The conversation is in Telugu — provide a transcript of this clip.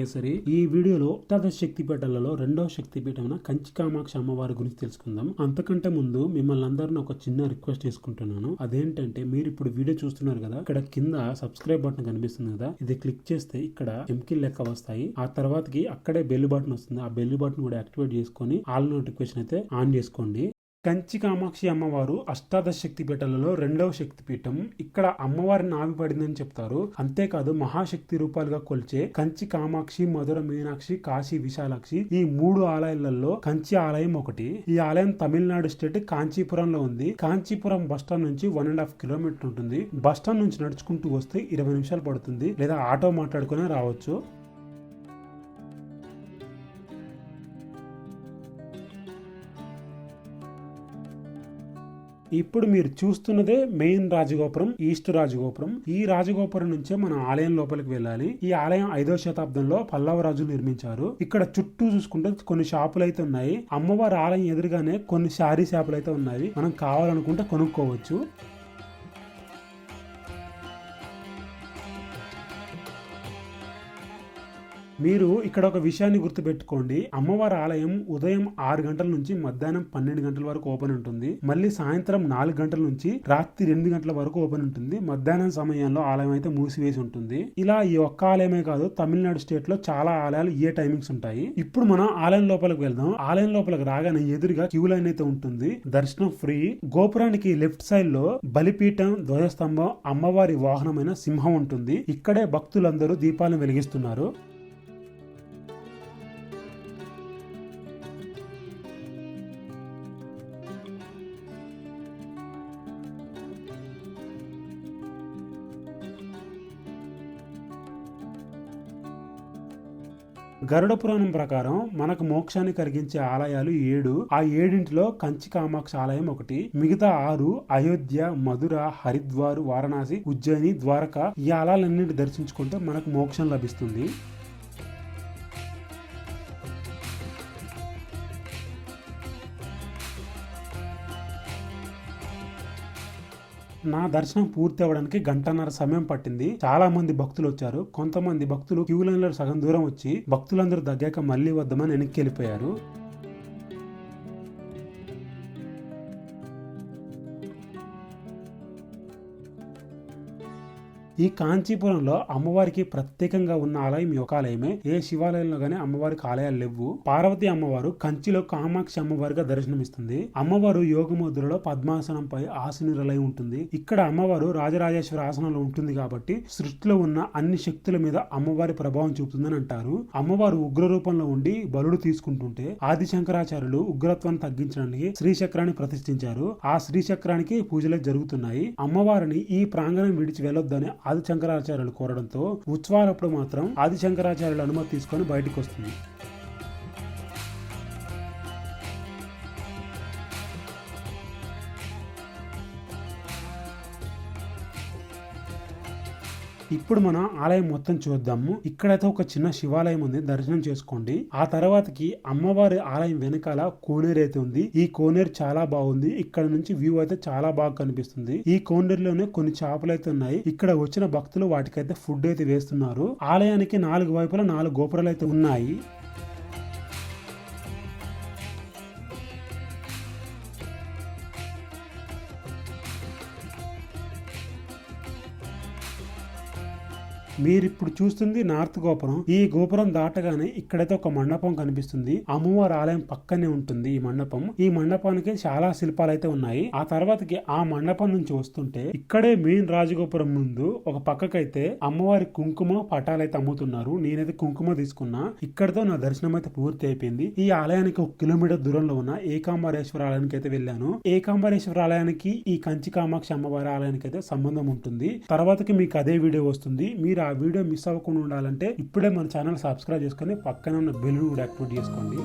కేసరి. ఈ వీడియోలో అష్టాదశ శక్తి పీఠాలలో రెండవ శక్తి పీఠమైన కంచి కామాక్షి అమ్మవారి గురించి తెలుసుకుందాం. అంతకంటే ముందు మిమ్మల్ని అందరిని ఒక చిన్న రిక్వెస్ట్ చేసుకుంటున్నాను. అదేంటంటే మీరు ఇప్పుడు వీడియో చూస్తున్నారు కదా, ఇక్కడ కింద సబ్స్క్రైబ్ బటన్ కనిపిస్తుంది కదా, ఇది క్లిక్ చేస్తే ఇక్కడ ఎంకిల్ లెక్క వస్తాయి. ఆ తర్వాతకి అక్కడే బెల్ బటన్ వస్తుంది. ఆ బెల్ బటన్ కూడా యాక్టివేట్ చేసుకొని ఆల్ నోటిఫికేషన్ అయితే ఆన్ చేసుకోండి. కంచి కామాక్షి అమ్మవారు అష్టాదశ శక్తి పీఠాలలో రెండవ శక్తి పీఠం. ఇక్కడ అమ్మవారిని ఆవి పడిందని చెప్తారు. అంతేకాదు మహాశక్తి రూపాలుగా కొలిచే కంచి కామాక్షి, మధుర మీనాక్షి, కాశీ విశాలాక్షి ఈ మూడు ఆలయాలలో కంచి ఆలయం ఒకటి. ఈ ఆలయం తమిళనాడు స్టేట్ కాంచీపురంలో ఉంది. కాంచీపురం బస్టాండ్ నుంచి 1.5 కిలోమీటర్ ఉంటుంది. బస్టాండ్ నుంచి నడుచుకుంటూ వస్తే 20 నిమిషాలు పడుతుంది, లేదా ఆటో మాట్లాడుకునే రావచ్చు. ఇప్పుడు మీరు చూస్తున్నదే మెయిన్ రాజగోపురం, ఈస్ట్ రాజగోపురం. ఈ రాజగోపురం నుంచే మన ఆలయం లోపలికి వెళ్ళాలి. ఈ ఆలయం 5వ శతాబ్దంలో పల్లవ రాజులు నిర్మించారు. ఇక్కడ చుట్టూ చూసుకుంటే కొన్ని షాపులు అయితే ఉన్నాయి. అమ్మవారి ఆలయం ఎదురుగానే కొన్ని శారీ షాపులు అయితే ఉన్నాయి. మనం కావాలనుకుంటే కొనుక్కోవచ్చు. మీరు ఇక్కడ ఒక విషయాన్ని గుర్తుపెట్టుకోండి. అమ్మవారి ఆలయం ఉదయం 6 గంటల నుంచి మధ్యాహ్నం 12 గంటల వరకు ఓపెన్ ఉంటుంది. మళ్ళీ సాయంత్రం 4 గంటల నుంచి రాత్రి 2 గంటల వరకు ఓపెన్ ఉంటుంది. మధ్యాహ్నం సమయంలో ఆలయం అయితే మూసివేసి ఉంటుంది. ఇలా ఈ ఒక్క ఆలయమే కాదు, తమిళనాడు స్టేట్ లో చాలా ఆలయాలు ఏ టైమింగ్స్ ఉంటాయి. ఇప్పుడు మనం ఆలయం లోపలికి వెళ్దాం. ఆలయం లోపలికి రాగానే ఎదురుగా క్యూ లైన్ అయితే ఉంటుంది. దర్శనం ఫ్రీ. గోపురానికి లెఫ్ట్ సైడ్ లో బలిపీఠం, ధ్వజస్తంభం, అమ్మవారి వాహనమైన సింహం ఉంటుంది. ఇక్కడే భక్తులందరూ దీపాలను వెలిగిస్తున్నారు. గరుడ పురాణం ప్రకారం మనకు మోక్షాన్ని కలిగించే ఆలయాలు 7. ఆ 7 కంచి కామాక్షి ఆలయం ఒకటి. మిగతా 6 అయోధ్య, మధుర, హరిద్వార్, వారణాసి, ఉజ్జయిని, ద్వారకా ఈ ఆలయాలన్నింటి దర్శించుకుంటే మనకు మోక్షం లభిస్తుంది. నా దర్శనం పూర్తి అవ్వడానికి 1.5 గంటల సమయం పట్టింది. చాలా మంది భక్తులు వచ్చారు. కొంతమంది భక్తులు క్యూ లైన్ లో సగం దూరం వచ్చి భక్తులందరూ దగ్గాక మళ్ళీ వద్దామని వెనక్కి వెళ్ళిపోయారు. ఈ కాంచీపురంలో అమ్మవారికి ప్రత్యేకంగా ఉన్న ఆలయం ఈ ఒక ఆలయమే. ఏ శివాలయంలో గానీ అమ్మవారికి ఆలయాలు లేవు. పార్వతి అమ్మవారు కంచిలో కామాక్షి అమ్మవారిగా దర్శనమిస్తుంది. అమ్మవారు యోగముద్రలో పద్మాసనంపై ఆసీనురాలై ఉంటుంది. ఇక్కడ అమ్మవారు రాజరాజేశ్వరి ఆసనంలో ఉంటుంది కాబట్టి సృష్టిలో ఉన్న అన్ని శక్తుల మీద అమ్మవారి ప్రభావం చూపుతుందని అంటారు. అమ్మవారు ఉగ్ర రూపంలో ఉండి బలుడు తీసుకుంటుంటే ఆది శంకరాచార్యులు ఉగ్రత్వాన్ని తగ్గించడానికి శ్రీచక్రాన్ని ప్రతిష్ఠించారు. ఆ శ్రీచక్రానికి పూజలే జరుగుతున్నాయి. అమ్మవారిని ఈ ప్రాంగణం విడిచి వెళ్ళొద్దని ఆది శంకరాచార్యులు కోరడంతో ఉత్సవాలప్పుడు మాత్రం ఆది శంకరాచార్యుల అనుమతి తీసుకొని బయటకు వస్తుంది. ఇప్పుడు మనం ఆలయం మొత్తం చూద్దాము. ఇక్కడైతే ఒక చిన్న శివాలయం ఉంది, దర్శనం చేసుకోండి. ఆ తర్వాతకి అమ్మవారి ఆలయం వెనకాల కోనేరు అయితే ఉంది. ఈ కోనేరు చాలా బాగుంది. ఇక్కడ నుంచి వ్యూ అయితే చాలా బాగా కనిపిస్తుంది. ఈ కోనేరులోనే కొన్ని చేపలు అయితే ఉన్నాయి. ఇక్కడ వచ్చిన భక్తులు వాటికైతే ఫుడ్ అయితే వేస్తున్నారు. ఆలయానికి 4 వైపులా 4 గోపురాలు అయితే ఉన్నాయి. మీరిప్పుడు చూస్తుంది నార్త్ గోపురం. ఈ గోపురం దాటగానే ఇక్కడైతే ఒక మండపం కనిపిస్తుంది. అమ్మవారి ఆలయం పక్కనే ఉంటుంది ఈ మండపం. ఈ మండపానికి చాలా శిల్పాలు అయితే ఉన్నాయి. ఆ తర్వాతకి ఆ మండపం నుంచి వస్తుంటే ఇక్కడే మెయిన్ రాజగోపురం ముందు ఒక పక్కకైతే అమ్మవారి కుంకుమ పటాలు అయితే అమ్ముతున్నారు. నేనైతే కుంకుమ తీసుకున్నా. ఇక్కడతో నా దర్శనం అయితే పూర్తి అయిపోయింది. ఈ ఆలయానికి 1 కిలోమీటర్ దూరంలో ఉన్న ఏకాంబరేశ్వర ఆలయానికి అయితే వెళ్ళాను. ఏకాంబరేశ్వర ఆలయానికి ఈ కంచి కామాక్షి అమ్మవారి ఆలయానికి అయితే సంబంధం ఉంటుంది. తర్వాతకి మీకు అదే వీడియో వస్తుంది. మీరు ఆ వీడియో మిస్ అవ్వకుండా ఉండాలంటే ఇప్పుడే మన ఛానల్ సబ్స్క్రైబ్ చేసుకొని పక్కన ఉన్న బెల్ కూడా యాక్టివేట్ చేసుకోండి.